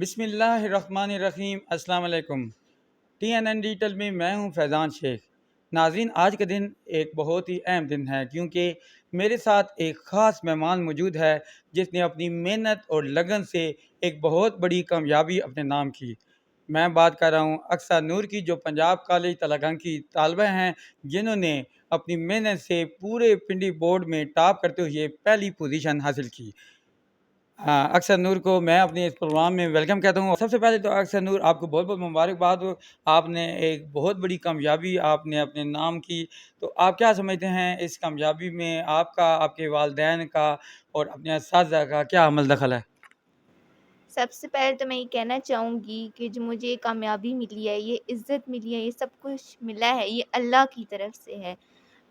بسم اللہ الرحمن الرحیم۔ السلام علیکم۔ ٹی این این ڈیجیٹل میں میں ہوں فیضان شیخ۔ ناظرین، آج کا دن ایک بہت ہی اہم دن ہے کیونکہ میرے ساتھ ایک خاص مہمان موجود ہے جس نے اپنی محنت اور لگن سے ایک بہت بڑی کامیابی اپنے نام کی۔ میں بات کر رہا ہوں اقصیٰ نور کی، جو پنجاب کالج تلگنگ کی طالبہ ہیں، جنہوں نے اپنی محنت سے پورے پنڈی بورڈ میں ٹاپ کرتے ہوئے پہلی پوزیشن حاصل کی۔ اکثر نور کو میں اپنے اس پروگرام میں ویلکم کہتا ہوں۔ سب سے پہلے تو اکثر نور، آپ کو بہت بہت مبارکباد ہو۔ آپ نے ایک بہت بڑی کامیابی آپ نے اپنے نام کی، تو آپ کیا سمجھتے ہیں اس کامیابی میں آپ کا، آپ کے والدین کا اور اپنے اساتذہ کا کیا عمل دخل ہے؟ سب سے پہلے تو میں یہ کہنا چاہوں گی کہ جو مجھے کامیابی ملی ہے، یہ عزت ملی ہے، یہ سب کچھ ملا ہے، یہ اللہ کی طرف سے ہے۔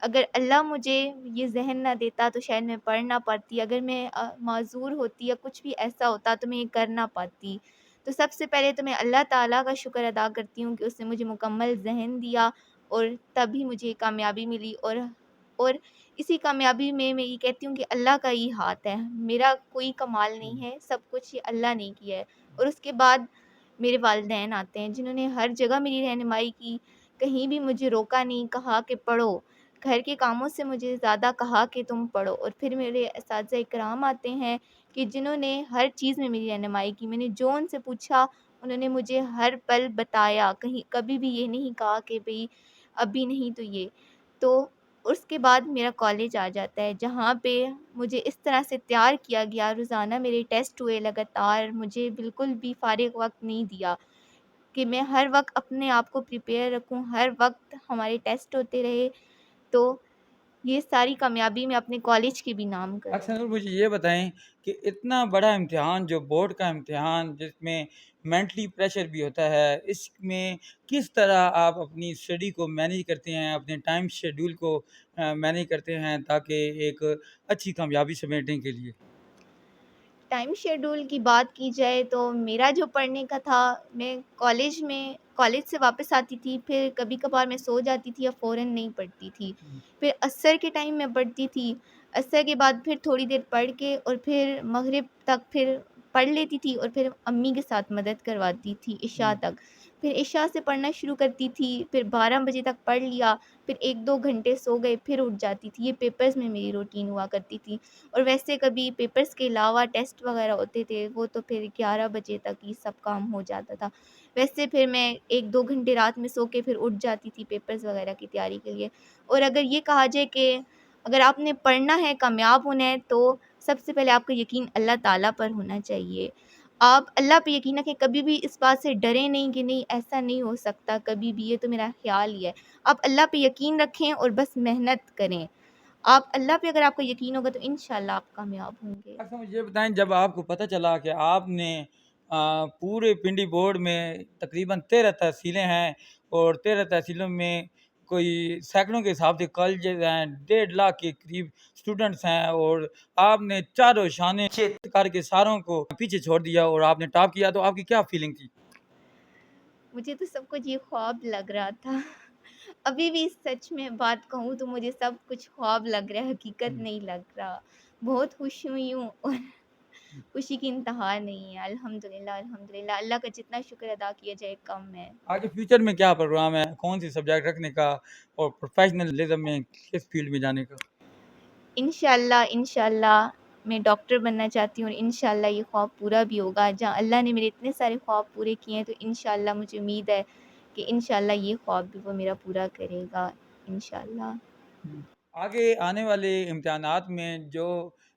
اگر اللہ مجھے یہ ذہن نہ دیتا تو شاید میں پڑھ نہ پاتی، اگر میں معذور ہوتی یا کچھ بھی ایسا ہوتا تو میں یہ کر نہ پاتی۔ تو سب سے پہلے تو میں اللہ تعالیٰ کا شکر ادا کرتی ہوں کہ اس نے مجھے مکمل ذہن دیا اور تبھی مجھے کامیابی ملی، اور اسی کامیابی میں یہ کہتی ہوں کہ اللہ کا ہی ہاتھ ہے، میرا کوئی کمال نہیں ہے، سب کچھ یہ اللہ نے کیا ہے۔ اور اس کے بعد میرے والدین آتے ہیں جنہوں نے ہر جگہ میری رہنمائی کی، کہیں بھی مجھے روکا نہیں، کہا کہ پڑھو، گھر کے کاموں سے مجھے زیادہ کہا کہ تم پڑھو۔ اور پھر میرے اساتذہ اکرام آتے ہیں کہ جنہوں نے ہر چیز میں میری رہنمائی کی، میں نے جو ان سے پوچھا انہوں نے مجھے ہر پل بتایا، کہیں کبھی بھی یہ نہیں کہا کہ بھئی ابھی نہیں تو یہ تو۔ اس کے بعد میرا کالج آ جاتا ہے جہاں پہ مجھے اس طرح سے تیار کیا گیا، روزانہ میرے ٹیسٹ ہوئے لگاتار، مجھے بالکل بھی فارغ وقت نہیں دیا کہ میں ہر وقت اپنے آپ کو پریپیئر رکھوں، ہر وقت ہمارے ٹیسٹ ہوتے رہے۔ تو یہ ساری کامیابی میں اپنے کالج کی بھی نام کروں اکثر گی۔ مجھے یہ بتائیں کہ اتنا بڑا امتحان، جو بورڈ کا امتحان جس میں مینٹلی پریشر بھی ہوتا ہے، اس میں کس طرح آپ اپنی اسٹڈی کو مینیج کرتے ہیں، اپنے ٹائم شیڈول کو مینیج کرتے ہیں تاکہ ایک اچھی کامیابی سمیٹنے کے لیے؟ ٹائم شیڈول کی بات کی جائے تو میرا جو پڑھنے کا تھا، میں کالج سے واپس آتی تھی، پھر کبھی کبھار میں سو جاتی تھی یا فوراً نہیں پڑھتی تھی، پھر عصر کے ٹائم میں پڑھتی تھی، عصر کے بعد پھر تھوڑی دیر پڑھ کے اور پھر مغرب تک پھر پڑھ لیتی تھی اور پھر امی کے ساتھ مدد کرواتی تھی عشاء تک، پھر عشاء سے پڑھنا شروع کرتی تھی، پھر 12 بجے تک پڑھ لیا، پھر 1-2 گھنٹے سو گئے، پھر اٹھ جاتی تھی۔ یہ پیپرز میں میری روٹین ہوا کرتی تھی۔ اور ویسے کبھی پیپرز کے علاوہ ٹیسٹ وغیرہ ہوتے تھے، وہ تو پھر 11 بجے تک ہی سب کام ہو جاتا تھا۔ ویسے پھر میں 1-2 گھنٹے رات میں سو کے پھر اٹھ جاتی تھی پیپرز وغیرہ کی تیاری کے لیے۔ اور اگر یہ کہا جائے کہ اگر آپ نے پڑھنا ہے، کامیاب ہونا ہے، تو سب سے پہلے آپ کا یقین اللہ تعالیٰ پر ہونا چاہیے۔ آپ اللہ پہ یقین رکھیں، کبھی بھی اس بات سے ڈریں نہیں کہ نہیں ایسا نہیں ہو سکتا کبھی بھی، یہ تو میرا خیال ہی ہے۔ آپ اللہ پہ یقین رکھیں اور بس محنت کریں۔ آپ اللہ پہ اگر آپ کا یقین ہوگا تو انشاءاللہ آپ کامیاب ہوں گے۔ اچھا، مجھے یہ بتائیں، جب آپ کو پتہ چلا کہ آپ نے پورے پنڈی بورڈ میں تقریباً 13 تحصیلیں ہیں اور 13 تحصیلوں میں کوئی سینکڑوں کے حساب سے کالجز ہیں، 1.5 لاکھ کے قریب اسٹوڈنٹس ہیں، اور آپ نے چاروں شانے کر کے ساروں کو پیچھے چھوڑ دیا اور آپ نے ٹاپ کیا، تو آپ کی کیا فیلنگ تھی؟ مجھے تو سب کچھ یہ خواب لگ رہا تھا۔ ابھی بھی سچ میں بات کہوں تو مجھے سب کچھ خواب لگ رہا ہے، حقیقت نہیں لگ رہا۔ بہت خوش ہوئی ہوں اور خوشی کی انتہا نہیں ہے۔ الحمدللہ الحمدللہ، اللہ کا جتنا شکر ادا کیا جائے کم ہے۔ آگے فیوچر میں کیا پروگرام ہے، کون سی سبجیکٹ رکھنے کا اور پروفیشنلزم میں کس فیلڈ میں جانے کا؟ انشاءاللہ میں ڈاکٹر بننا چاہتی ہوں اور انشاءاللہ یہ خواب پورا بھی ہوگا۔ جہاں اللہ نے میرے اتنے سارے خواب پورے کیے ہیں تو انشاءاللہ مجھے امید ہے کہ انشاءاللہ یہ خواب بھی وہ میرا پورا کرے گا انشاءاللہ۔ آگے آنے والے امتحانات میں جو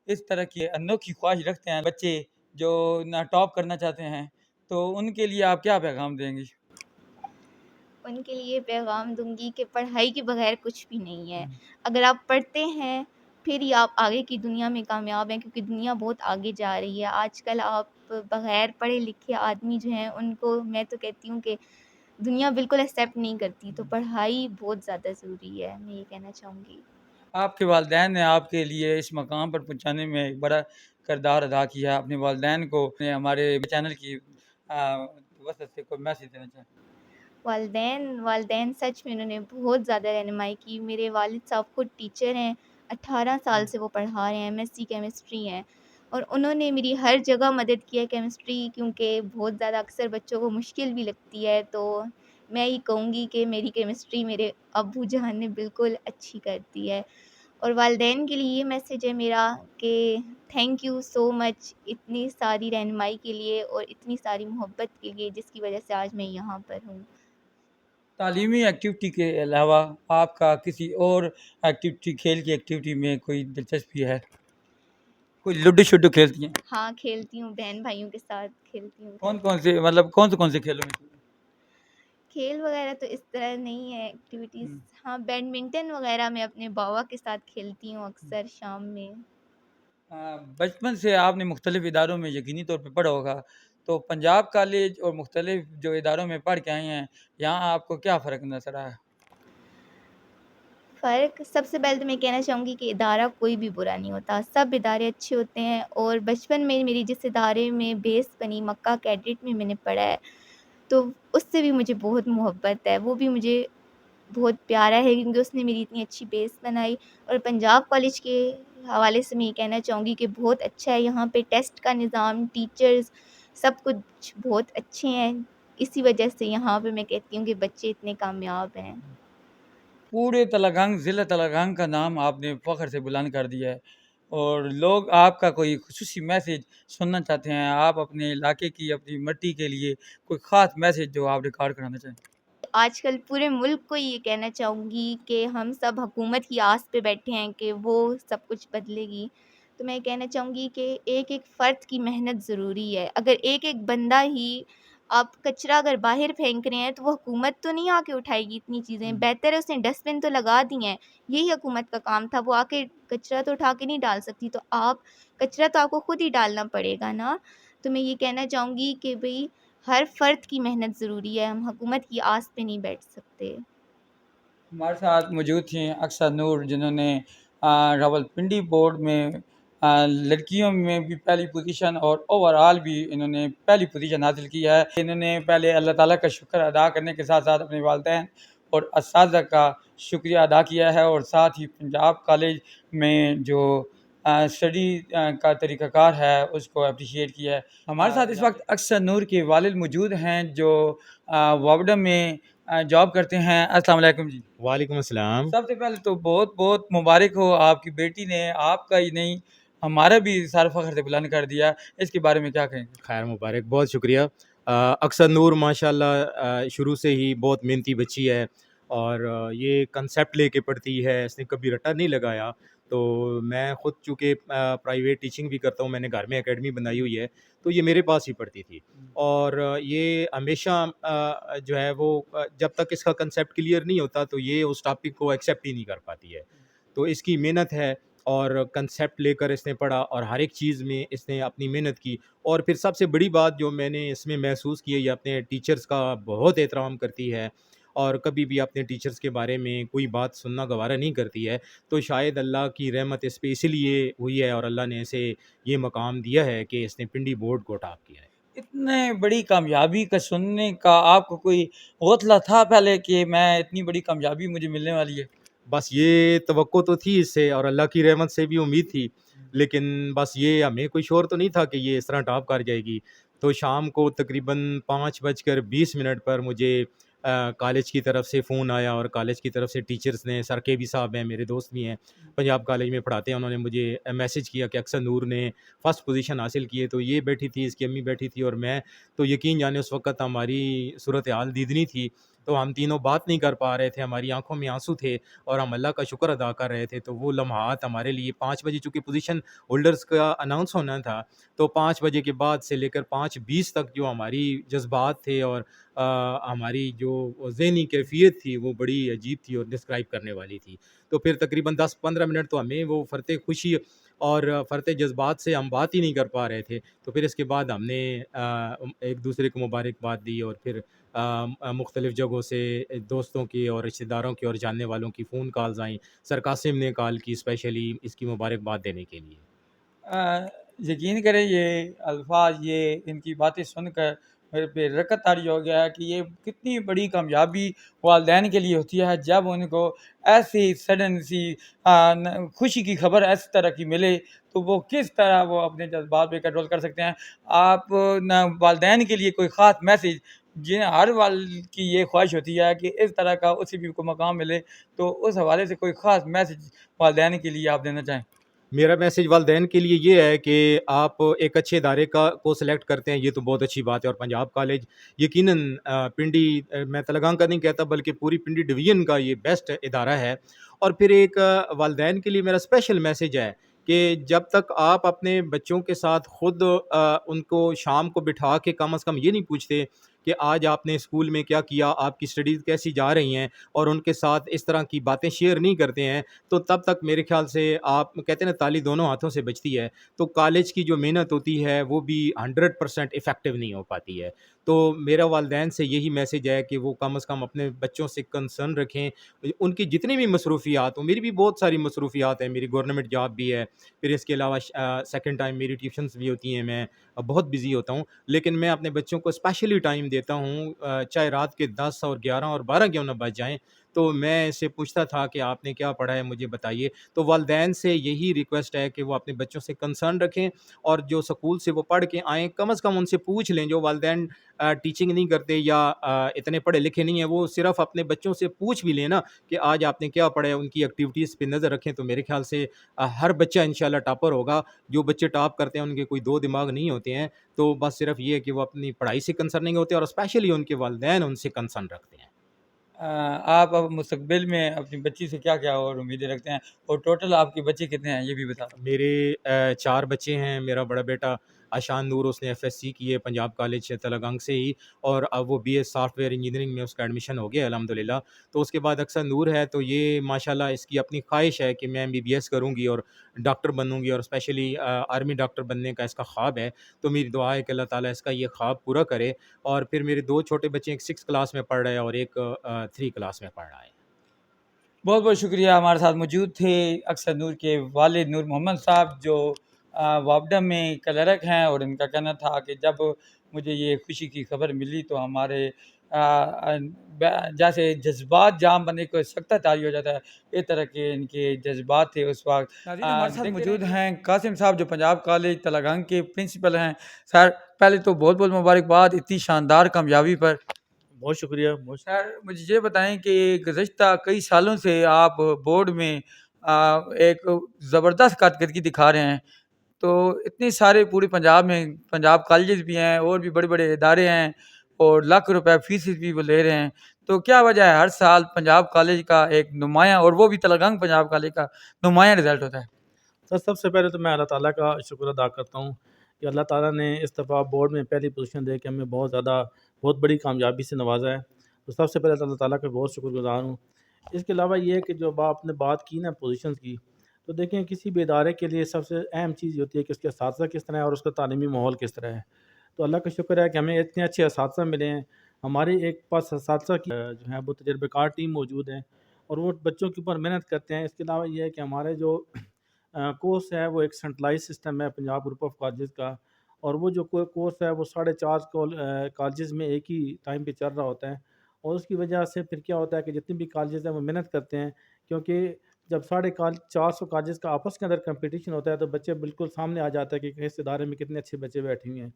اس طرح کی انوکھی خواہش رکھتے ہیں بچے جو نہ ٹاپ کرنا چاہتے ہیں، تو ان کے لیے آپ کیا پیغام دیں گی؟ ان کے لیے پیغام دوں گی کہ پڑھائی کے بغیر کچھ بھی نہیں ہے۔ اگر آپ پڑھتے ہیں پھر ہی آپ آگے کی دنیا میں کامیاب ہیں، کیونکہ دنیا بہت آگے جا رہی ہے۔ آج کل آپ بغیر پڑھے لکھے آدمی جو ہیں ان کو میں تو کہتی ہوں کہ دنیا بالکل ایکسیپٹ نہیں کرتی، تو پڑھائی بہت زیادہ ضروری ہے، میں یہ کہنا چاہوں گی۔ آپ کے والدین نے آپ کے لیے اس مقام پر پہنچانے میں ایک بڑا کردار ادا کیا ہے۔ اپنے والدین کو ہمارے چینل کی وسط سے کوئی میسیج دینا چاہیں؟ والدین سچ میں انہوں نے بہت زیادہ رہنمائی کی۔ میرے والد صاحب خود ٹیچر ہیں، 18 سال سے وہ پڑھا رہے ہیں، ایم ایس سی کیمسٹری ہیں، اور انہوں نے میری ہر جگہ مدد کی ہے کیمسٹری، کیونکہ بہت زیادہ اکثر بچوں کو مشکل بھی لگتی ہے، تو میں یہ کہوں گی کہ میری کیمسٹری میرے ابو جان نے بالکل اچھی کر دی ہے۔ اور والدین کے لیے یہ میسیج ہے میرا کہ تھینک یو سو مچ اتنی ساری رہنمائی کے لیے اور اتنی ساری محبت کے لیے، جس کی وجہ سے آج میں یہاں پر ہوں۔ تعلیمی ایکٹیویٹی کے علاوہ آپ کا کسی اور ایکٹیویٹی، کھیل کی ایکٹیویٹی میں کوئی دلچسپی ہے؟ کوئی لڈو شڈو کھیلتی ہیں؟ ہاں کھیلتی ہوں، بہن بھائیوں کے ساتھ کھیلتی ہوں گھر کون پہ۔ کون سے، مطلب کون سے کھیلوں میں؟ کھیل وغیرہ تو اس طرح نہیں ہے ایکٹیویٹیز، ہاں بیڈمنٹن وغیرہ میں اپنے باوا کے ساتھ کھیلتی ہوں اکثر شام میں۔ بچپن سے آپ نے مختلف اداروں میں یقینی طور پہ پڑھا ہوگا، تو پنجاب کالج اور مختلف جو اداروں میں پڑھ کے آئے ہیں، یہاں آپ کو کیا فرق نظر آیا؟ فرق سب سے پہلے تو میں کہنا چاہوں گی کہ ادارہ کوئی بھی برا نہیں ہوتا، سب ادارے اچھے ہوتے ہیں، اور بچپن میں میری جس ادارے میں بیس بنی مکہ کیڈٹ میں نے پڑھا ہے، تو اس سے بھی مجھے بہت محبت ہے، وہ بھی مجھے بہت پیارا ہے کیونکہ اس نے میری اتنی اچھی بیس بنائی۔ اور پنجاب کالج کے حوالے سے میں یہ کہنا چاہوں گی کہ بہت اچھا ہے، یہاں پہ ٹیسٹ کا نظام، ٹیچرز، سب کچھ بہت اچھے ہیں، اسی وجہ سے یہاں پہ میں کہتی ہوں کہ بچے اتنے کامیاب ہیں۔ پورے تلنگانگ، ضلع تلنگانگ کا نام آپ نے فخر سے بلند کر دیا ہے، اور لوگ آپ کا کوئی خصوصی میسیج سننا چاہتے ہیں، آپ اپنے علاقے کی، اپنی مٹی کے لیے کوئی خاص میسیج جو آپ ریکارڈ کرانا چاہیں؟ آج کل پورے ملک کو یہ کہنا چاہوں گی کہ ہم سب حکومت کی آس پہ بیٹھے ہیں کہ وہ سب کچھ بدلے گی، تو میں کہنا چاہوں گی کہ ایک ایک فرد کی محنت ضروری ہے۔ اگر ایک ایک بندہ ہی، آپ کچرا اگر باہر پھینک رہے ہیں تو وہ حکومت تو نہیں آ کے اٹھائے گی اتنی چیزیں، بہتر ہے اس نے ڈسٹ بن تو لگا دی ہیں، یہی حکومت کا کام تھا، وہ آ کے کچرا تو اٹھا کے نہیں ڈال سکتی، تو کچرا تو آپ کو خود ہی ڈالنا پڑے گا نا۔ تو میں یہ کہنا چاہوں گی کہ بھئی ہر فرد کی محنت ضروری ہے، ہم حکومت کی آس پہ نہیں بیٹھ سکتے۔ ہمارے ساتھ موجود تھیں اکثر نور، جنہوں نے راولپنڈی بورڈ میں لڑکیوں میں بھی پہلی پوزیشن اور اوور آل بھی انہوں نے پہلی پوزیشن حاصل کی ہے۔ انہوں نے پہلے اللہ تعالیٰ کا شکر ادا کرنے کے ساتھ ساتھ اپنے والدین اور اساتذہ کا شکریہ ادا کیا ہے، اور ساتھ ہی پنجاب کالج میں جو اسٹڈی کا طریقہ کار ہے اس کو اپریشیٹ کیا ہے۔ ہمارے ساتھ اس وقت اکثر نور کے والد موجود ہیں، جو واوڈا میں جاب کرتے ہیں۔ السلام علیکم جی۔ وعلیکم السلام۔ سب سے پہلے تو بہت بہت مبارک ہو، آپ کی بیٹی نے آپ کا ہی نہیں ہمارا بھی سر فخر سے بلند کر دیا، اس کے بارے میں کیا کہیں گے؟ خیر مبارک، بہت شکریہ۔ اکثر نور ماشاء اللہ شروع سے ہی بہت محنتی بچی ہے، اور یہ کنسیپٹ لے کے پڑھتی ہے، اس نے کبھی رٹا نہیں لگایا۔ تو میں خود چونکہ پرائیویٹ ٹیچنگ بھی کرتا ہوں، میں نے گھر میں اکیڈمی بنائی ہوئی ہے، تو یہ میرے پاس ہی پڑھتی تھی، اور یہ ہمیشہ جو ہے وہ جب تک اس کا کنسیپٹ کلیئر نہیں ہوتا تو یہ اس ٹاپک کو ایکسیپٹ ہی نہیں کر پاتی ہے۔ تو اس کی محنت ہے، اور کنسیپٹ لے کر اس نے پڑھا، اور ہر ایک چیز میں اس نے اپنی محنت کی۔ اور پھر سب سے بڑی بات جو میں نے اس میں محسوس کی ہے، یہ اپنے ٹیچرز کا بہت احترام کرتی ہے، اور کبھی بھی اپنے ٹیچرز کے بارے میں کوئی بات سننا گوارا نہیں کرتی ہے۔ تو شاید اللہ کی رحمت اس پہ اسی لیے ہوئی ہے، اور اللہ نے اسے یہ مقام دیا ہے کہ اس نے پنڈی بورڈ کو ٹاپ کیا ہے۔ اتنے بڑی کامیابی کا سننے کا آپ کو کوئی حوصلہ تھا پہلے کہ میں اتنی بڑی کامیابی مجھے ملنے والی ہے؟ بس یہ توقع تو تھی اس سے، اور اللہ کی رحمت سے بھی امید تھی، لیکن بس یہ ہمیں کوئی شور تو نہیں تھا کہ یہ اس طرح ٹاپ کر جائے گی۔ تو شام کو تقریباً 5:20 پر مجھے کالج کی طرف سے فون آیا، اور کالج کی طرف سے ٹیچرز نے، سر کے بھی صاحب ہیں، میرے دوست بھی ہیں، پنجاب کالج میں پڑھاتے ہیں، انہوں نے مجھے میسیج کیا کہ اکثر نور نے فرسٹ پوزیشن حاصل کی ہے۔ تو یہ بیٹھی تھی، اس کی امی بیٹھی تھی، اور میں، تو یقین جانے اس وقت ہماری صورتحال دیدنی تھی، تو ہم تینوں بات نہیں کر پا رہے تھے، ہماری آنکھوں میں آنسو تھے، اور ہم اللہ کا شکر ادا کر رہے تھے۔ تو وہ لمحات ہمارے لیے 5 بجے، چونکہ پوزیشن ہولڈرز کا اناؤنس ہونا تھا، تو 5 بجے کے بعد سے لے کر 5:20 تک جو ہماری جذبات تھے، اور ہماری جو ذہنی کیفیت تھی، وہ بڑی عجیب تھی اور ڈسکرائب کرنے والی تھی۔ تو پھر تقریباً 10-15 منٹ تو ہمیں وہ فرتے خوشی اور فرتے جذبات سے ہم بات ہی نہیں کر پا رہے تھے۔ تو پھر اس کے بعد ہم نے ایک دوسرے کو مبارکباد دی، اور پھر مختلف جگہوں سے دوستوں کی اور رشتہ داروں کی اور جاننے والوں کی فون کالز آئیں۔ سر قاسم نے کال کی اسپیشلی اس کی مبارکباد دینے کے لیے۔ یقین کریں یہ الفاظ، یہ ان کی باتیں سن کر میرے پہ رکت طاری ہو گیا ہے کہ یہ کتنی بڑی کامیابی والدین کے لیے ہوتی ہے جب ان کو ایسی سڈن سی خوشی کی خبر اس طرح کی ملے، تو وہ کس طرح وہ اپنے جذبات پہ کنٹرول کر سکتے ہیں۔ آپ نہ والدین کے لیے کوئی خاص میسیج، جنہیں ہر والد کی یہ خواہش ہوتی ہے کہ اس طرح کا اسے بھی کو مقام ملے، تو اس حوالے سے کوئی خاص میسیج والدین کے لیے آپ دینا چاہیں؟ میرا میسج والدین کے لیے یہ ہے کہ آپ ایک اچھے ادارے کو سلیکٹ کرتے ہیں، یہ تو بہت اچھی بات ہے، اور پنجاب کالج یقیناً پنڈی، میں تلگنگ کا نہیں کہتا بلکہ پوری پنڈی ڈویژن کا یہ بیسٹ ادارہ ہے۔ اور پھر ایک والدین کے لیے میرا اسپیشل میسج ہے کہ جب تک آپ اپنے بچوں کے ساتھ خود ان کو شام کو بٹھا کے کم از کم یہ نہیں پوچھتے کہ آج آپ نے اسکول میں کیا کیا، آپ کی اسٹڈیز کیسی جا رہی ہیں، اور ان کے ساتھ اس طرح کی باتیں شیئر نہیں کرتے ہیں، تو تب تک میرے خیال سے آپ کہتے ہیں نا تالی دونوں ہاتھوں سے بجتی ہے، تو کالج کی جو محنت ہوتی ہے وہ بھی 100% افیکٹو نہیں ہو پاتی ہے۔ تو میرا والدین سے یہی میسج ہے کہ وہ کم از کم اپنے بچوں سے کنسرن رکھیں، ان کی جتنی بھی مصروفیات ہوں، میری بھی بہت ساری مصروفیات ہیں، میری گورنمنٹ جاب بھی ہے، پھر اس کے علاوہ سیکنڈ ٹائم میری ٹیوشنس بھی ہوتی ہیں، میں بہت بزی ہوتا ہوں، لیکن میں اپنے بچوں کو اسپیشلی ٹائم دیتا ہوں، چاہے رات کے 10 اور 11 اور 12 کیوں نہ بج جائیں، تو میں اس سے پوچھتا تھا کہ آپ نے کیا پڑھا ہے مجھے بتائیے۔ تو والدین سے یہی ریکویسٹ ہے کہ وہ اپنے بچوں سے کنسرن رکھیں، اور جو سکول سے وہ پڑھ کے آئیں کم از کم ان سے پوچھ لیں، جو والدین ٹیچنگ نہیں کرتے یا اتنے پڑھے لکھے نہیں ہیں، وہ صرف اپنے بچوں سے پوچھ بھی لیں نا کہ آج آپ نے کیا پڑھا ہے، ان کی ایکٹیویٹیز پہ نظر رکھیں، تو میرے خیال سے ہر بچہ انشاءاللہ ٹاپر ہوگا۔ جو بچے ٹاپ کرتے ہیں ان کے کوئی دو دماغ نہیں ہوتے ہیں، تو بس صرف یہ ہے کہ وہ اپنی پڑھائی سے کنسرن نہیں ہوتے، اور اسپیشلی ان کے والدین ان سے کنسرن رکھتے ہیں۔ آپ اب مستقبل میں اپنی بچی سے کیا کیا اور امیدیں رکھتے ہیں، اور ٹوٹل آپ کے بچے کتنے ہیں یہ بھی بتا دیں؟ میرے 4 بچے ہیں۔ میرا بڑا بیٹا آشان نور، اس نے ایف ایس سی کی ہے پنجاب کالج تلگنگ سے ہی، اور اب وہ بی اے سافٹ ویئر انجینئرنگ میں اس کا ایڈمیشن ہو گیا الحمدللہ۔ تو اس کے بعد اکثر نور ہے، تو یہ ماشاءاللہ اس کی اپنی خواہش ہے کہ میں MBBS کروں گی اور ڈاکٹر بنوں گی، اور اسپیشلی آرمی ڈاکٹر بننے کا اس کا خواب ہے۔ تو میری دعا ہے کہ اللہ تعالیٰ اس کا یہ خواب پورا کرے۔ اور پھر میرے 2 چھوٹے بچے، ایک 6 کلاس میں پڑھ رہا ہے اور ایک 3 کلاس میں پڑھ رہا ہے۔ بہت بہت شکریہ، ہمارے ساتھ موجود تھے اکثر نور کے والد نور محمد صاحب، جو وابڈا میں کلرک ہیں، اور ان کا کہنا تھا کہ جب مجھے یہ خوشی کی خبر ملی تو ہمارے جیسے جذبات جام بننے کو سکتہ طاری ہو جاتا ہے، اس طرح کے ان کے جذبات تھے اس وقت۔ ناظرین، ہمارے ساتھ موجود ہیں قاسم صاحب، جو پنجاب کالج تلگنگ کے پرنسپل ہیں۔ سر، پہلے تو بہت بہت مبارکباد اتنی شاندار کامیابی پر۔ بہت شکریہ، سر، مجھے یہ بتائیں کہ گزشتہ کئی سالوں سے آپ بورڈ میں ایک زبردست کارکردگی دکھا رہے ہیں، تو اتنے سارے پورے پنجاب میں پنجاب کالجز بھی ہیں اور بھی بڑے بڑے ادارے ہیں، اور لاکھ روپے فیسز بھی وہ لے رہے ہیں، تو کیا وجہ ہے ہر سال پنجاب کالج کا ایک نمایاں، اور وہ بھی تلگنگ پنجاب کالج کا نمایاں رزلٹ ہوتا ہے؟ سر سب سے پہلے تو میں اللہ تعالیٰ کا شکر ادا کرتا ہوں کہ اللہ تعالیٰ نے اس دفعہ بورڈ میں پہلی پوزیشن دے کے ہمیں بہت بڑی کامیابی سے نوازا ہے، تو سب سے پہلے اللہ تعالیٰ کا بہت شکر گزار ہوں۔ اس کے علاوہ یہ ہے کہ جو آپ نے بات کی نا پوزیشنز کی، تو دیکھیں کسی بھی ادارے کے لیے سب سے اہم چیز یہ ہوتی ہے کہ اس کے اساتذہ کس طرح ہے اور اس کا تعلیمی ماحول کس طرح ہے۔ تو اللہ کا شکر ہے کہ ہمیں اتنے اچھے اساتذہ ملے ہیں، ہماری ایک پاس اساتذہ کی جو ہیں وہ تجربہ کار ٹیم موجود ہیں، اور وہ بچوں کے اوپر محنت کرتے ہیں۔ اس کے علاوہ یہ ہے کہ ہمارے جو کورس ہے وہ ایک سینٹرلائز سسٹم ہے پنجاب گروپ آف کالجز کا، اور وہ جو کورس ہے وہ 4.5 کالجز میں ایک ہی ٹائم پہ چل رہا ہوتا ہے، اور اس کی وجہ سے پھر کیا ہوتا ہے کہ جتنے بھی کالجز ہیں وہ محنت کرتے ہیں، کیونکہ جب 450 کالجز کا آپس کے اندر کمپٹیشن ہوتا ہے تو بچے بالکل سامنے آ جاتا ہے کہ اس ادارے میں کتنے اچھے بچے بیٹھے ہوئے ہیں۔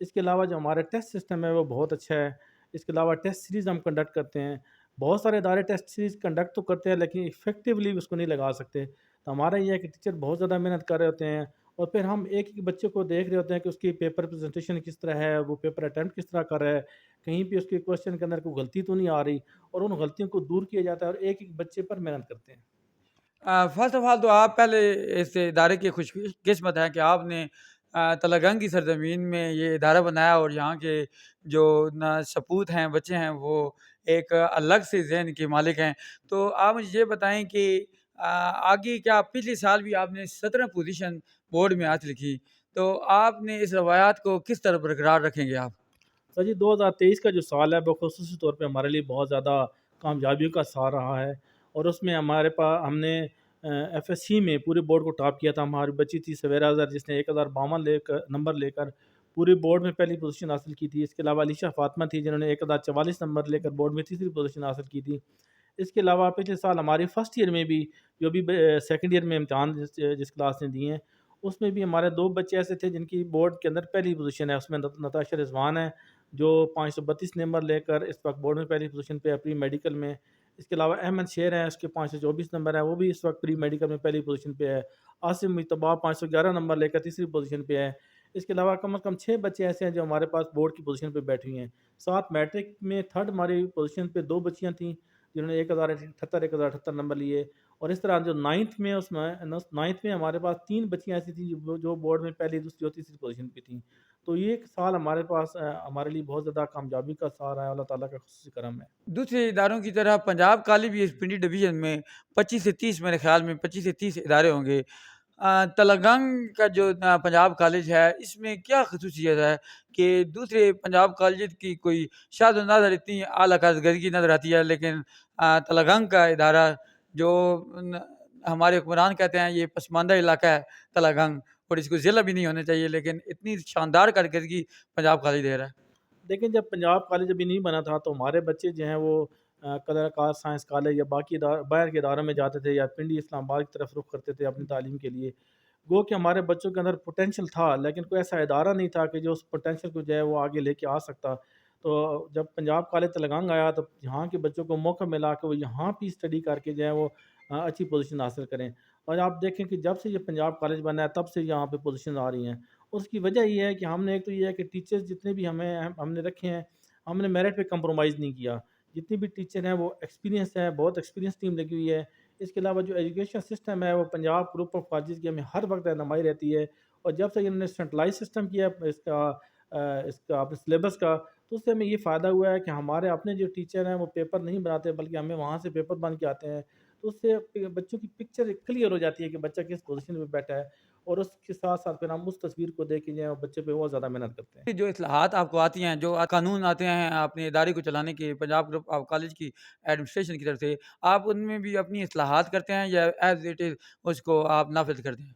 اس کے علاوہ جو ہمارا ٹیسٹ سسٹم ہے وہ بہت اچھا ہے۔ اس کے علاوہ ٹیسٹ سیریز ہم کنڈکٹ کرتے ہیں، بہت سارے ادارے ٹیسٹ سیریز کنڈکٹ تو کرتے ہیں لیکن افیکٹولی اس کو نہیں لگا سکتے۔ تو ہمارا یہ ہے کہ ٹیچر بہت زیادہ محنت کر رہے ہوتے ہیں، اور پھر ہم ایک ایک بچے کو دیکھ رہے ہوتے ہیں کہ اس کی پیپر پریزنٹیشن کس طرح ہے، وہ پیپر اٹیمپٹ کس طرح کر رہا ہے، کہیں بھی اس کے کوشچن کے اندر کوئی غلطی تو نہیں آ رہی، اور ان غلطیوں کو دور کیا جاتا ہے، اور ایک ایک بچے پر محنت کرتے ہیں۔ فرسٹ آف آل تو آپ پہلے اس ادارے کے خوش قسمت ہیں کہ آپ نے تلگنگ کی سرزمین میں یہ ادارہ بنایا، اور یہاں کے جو سپوت ہیں، بچے ہیں، وہ ایک الگ سے ذہن کے مالک ہیں۔ تو آپ مجھے یہ بتائیں کہ آگے کیا پچھلے سال بھی آپ نے 17 پوزیشن بورڈ میں حاصل کی، تو آپ نے اس روایات کو کس طرح برقرار رکھیں گے آپ؟ سر جی، 2023 کا جو سال ہے وہ خصوصی طور پہ ہمارے لیے بہت زیادہ کامیابیوں کا سال رہا ہے، اور اس میں ہمارے پاس ہم نے ایف ایس سی میں پورے بورڈ کو ٹاپ کیا تھا. ہماری بچی تھی سویرا اظہر جس نے 1052 نمبر لے کر پورے بورڈ میں پہلی پوزیشن حاصل کی تھی. اس کے علاوہ علیشہ فاطمہ تھی جنہوں نے 1044 نمبر لے کر بورڈ میں تیسری پوزیشن حاصل کی تھی. اس کے علاوہ پچھلے سال ہماری فرسٹ ایئر میں بھی جو بھی سیکنڈ ایئر میں امتحان جس کلاس نے دیے ہیں اس میں بھی ہمارے 2 بچے ایسے تھے جن کی بورڈ کے اندر پہلی پوزیشن ہے. اس میں نتاشا رضوان ہے جو 532 نمبر لے کر اس وقت بورڈ میں پہلی پوزیشن پہ ہے پری میڈیکل میں. اس کے علاوہ احمد شیر ہیں، اس کے 524 نمبر ہے، وہ بھی اس وقت پری میڈیکل میں پہلی پوزیشن پہ ہے. عاصم مجتبیٰ 511 نمبر لے کر تیسری پوزیشن پہ ہے. اس کے علاوہ کم از کم 6 بچے ایسے ہیں جو ہمارے پاس بورڈ کی پوزیشن پہ بیٹھی ہوئی ہیں. ساتھ میٹرک میں تھرڈ ہماری پوزیشن پہ 2 بچیاں تھیں جنہوں نے 1078 نمبر لیے. اور اس طرح جو نائنتھ میں ہمارے پاس 3 بچیاں ایسی تھیں جو بورڈ میں پہلی دوسری اور تیسری پوزیشن پہ تھیں. تو یہ ایک سال ہمارے پاس ہمارے لیے بہت زیادہ کامیابی کا سہارا ہے. اللہ تعالیٰ کا خصوصی کرم ہے. دوسرے اداروں کی طرح پنجاب کالج بھی اس پنڈی ڈویژن میں 25 سے 30 میرے خیال میں 25 سے 30 ادارے ہوں گے. تلنگانگ کا جو پنجاب کالج ہے اس میں کیا خصوصیت ہے کہ دوسرے پنجاب کالج کی کوئی شاید و نادر اتنی اعلیٰ کارکردگی نظر آتی ہے، لیکن تلنگانگ کا ادارہ جو ہمارے حکمران کہتے ہیں یہ پسماندہ علاقہ ہے تلنگانگ اور اس کو ضلع بھی نہیں ہونا چاہیے، لیکن اتنی شاندار کارکردگی پنجاب کالج دے رہا ہے. لیکن جب پنجاب کالج ابھی نہیں بنا تھا تو ہمارے بچے جو ہیں وہ قدر کار سائنس کالج یا باقی باہر کے اداروں میں جاتے تھے یا پنڈی اسلام آباد کی طرف رخ کرتے تھے اپنی تعلیم کے لیے. گو کہ ہمارے بچوں کے اندر پوٹینشیل تھا لیکن کوئی ایسا ادارہ نہیں تھا کہ جو اس پوٹینشیل کو جو ہے وہ آگے لے کے آ سکتا. تو جب پنجاب کالج تلنگانگ آیا تو یہاں کے بچوں کو موقع ملا کہ وہ یہاں بھی اسٹڈی کر کے جو ہے وہ اچھی پوزیشن حاصل کریں. اور آپ دیکھیں کہ جب سے یہ پنجاب کالج بنا ہے تب سے یہاں پہ پوزیشن آ رہی ہیں. اس کی وجہ یہ ہے کہ ہم نے ایک تو یہ ہے کہ ٹیچرز جتنے بھی ہم نے رکھے ہیں ہم نے میرٹ پہ کمپرومائز نہیں کیا. جتنی بھی ٹیچر ہیں وہ ایکسپیرینس ہے، بہت ایکسپیرینس ٹیم لگی ہوئی ہے. اس کے علاوہ جو ایجوکیشن سسٹم ہے وہ پنجاب گروپ آف کالجز کی ہمیں ہر وقت رہنمائی رہتی ہے. اور جب سے انہوں نے سینٹرلائز سسٹم کیا اس کا اپنے سلیبس کا تو اس سے ہمیں یہ فائدہ ہوا ہے کہ ہمارے اپنے جو ٹیچر ہیں وہ پیپر نہیں بناتے بلکہ ہمیں وہاں سے پیپر بن کے آتے ہیں. تو اس سے بچوں کی پکچر کلیئر ہو جاتی ہے کہ بچہ کس پوزیشن پہ بیٹھا ہے اور اس کے ساتھ ساتھ پھر ہم اس تصویر کو دیکھ کے جو ہے بچے پہ بہت زیادہ محنت کرتے ہیں. جو اصلاحات آپ کو آتی ہیں، جو قانون آتے ہیں اپنے ادارے کو چلانے کے پنجاب گروپ آف کالج کی ایڈمنسٹریشن کی طرف سے، آپ ان میں بھی اپنی اصلاحات کرتے ہیں یا ایز اٹ از اس کو آپ نافذ کرتے ہیں؟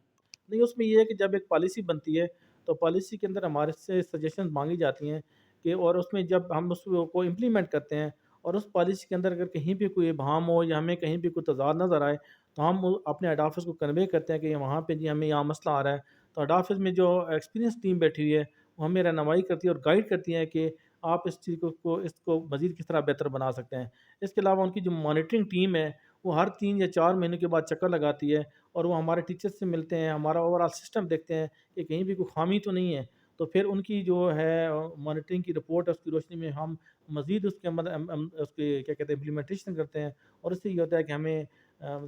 نہیں، اس میں یہ ہے کہ جب ایک پالیسی بنتی ہے تو پالیسی کے اندر ہمارے سے سجیشن مانگی جاتی ہیں کہ اور اس میں جب ہم اس کو امپلیمنٹ کرتے ہیں اور اس پالیسی کے اندر اگر کہیں بھی کوئی ابہام ہو یا ہمیں کہیں بھی کوئی تضاد نظر آئے تو ہم اپنے ہیڈ آفس کو کنوے کرتے ہیں کہ وہاں پہ جی ہمیں یہاں مسئلہ آ رہا ہے. تو ہیڈ آفس میں جو ایکسپیرینس ٹیم بیٹھی ہوئی ہے وہ ہمیں رہنمائی کرتی ہے اور گائیڈ کرتی ہیں کہ آپ اس چیز کو مزید کس طرح بہتر بنا سکتے ہیں. اس کے علاوہ ان کی جو مانیٹرنگ ٹیم ہے وہ ہر 3 یا 4 مہینے کے بعد چکر لگاتی ہے اور وہ ہمارے ٹیچر سے ملتے ہیں، ہمارا اوور آل سسٹم دیکھتے ہیں کہ کہیں بھی کوئی خامی تو نہیں ہے. تو پھر ان کی جو ہے مانیٹرنگ کی رپورٹ ہے اس کی روشنی میں ہم مزید اس کے اس کے کیا کہتے ہیں امپلیمنٹیشن کرتے ہیں اور اس سے یہ ہوتا ہے کہ ہمیں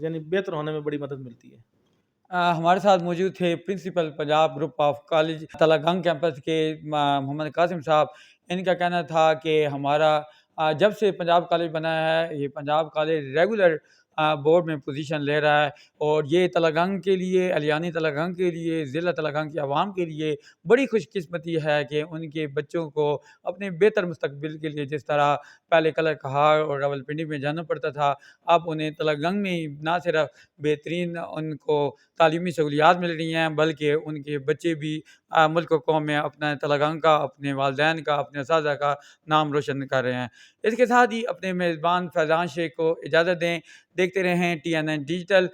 یعنی بہتر ہونے میں بڑی مدد ملتی ہے. ہمارے ساتھ موجود تھے principal Punjab group of college Telangana campus کے محمد قاسم صاحب. ان کا کہنا تھا کہ ہمارا جب سے پنجاب کالج بنا ہے یہ پنجاب کالج ریگولر بورڈ میں پوزیشن لے رہا ہے اور یہ تلنگانگ کے لیے، الیانی تلنگانگ کے لیے، ضلع تلنگانگ کی عوام کے لیے بڑی خوش قسمتی ہے کہ ان کے بچوں کو اپنے بہتر مستقبل کے لیے جس طرح پہلے کلر کہاڑ اور راولپنڈی میں جانا پڑتا تھا اب انہیں تلنگانگ میں نہ صرف بہترین ان کو تعلیمی سہولیات مل رہی ہیں بلکہ ان کے بچے بھی ملک و قوم میں اپنا تلنگانگ کا، اپنے والدین کا، اپنے اساتذہ کا نام روشن کر رہے ہیں. اس کے ساتھ ہی اپنے میزبان فیضان شیخ کو اجازت دیں. دیکھتے رہیں TNN ڈیجیٹل.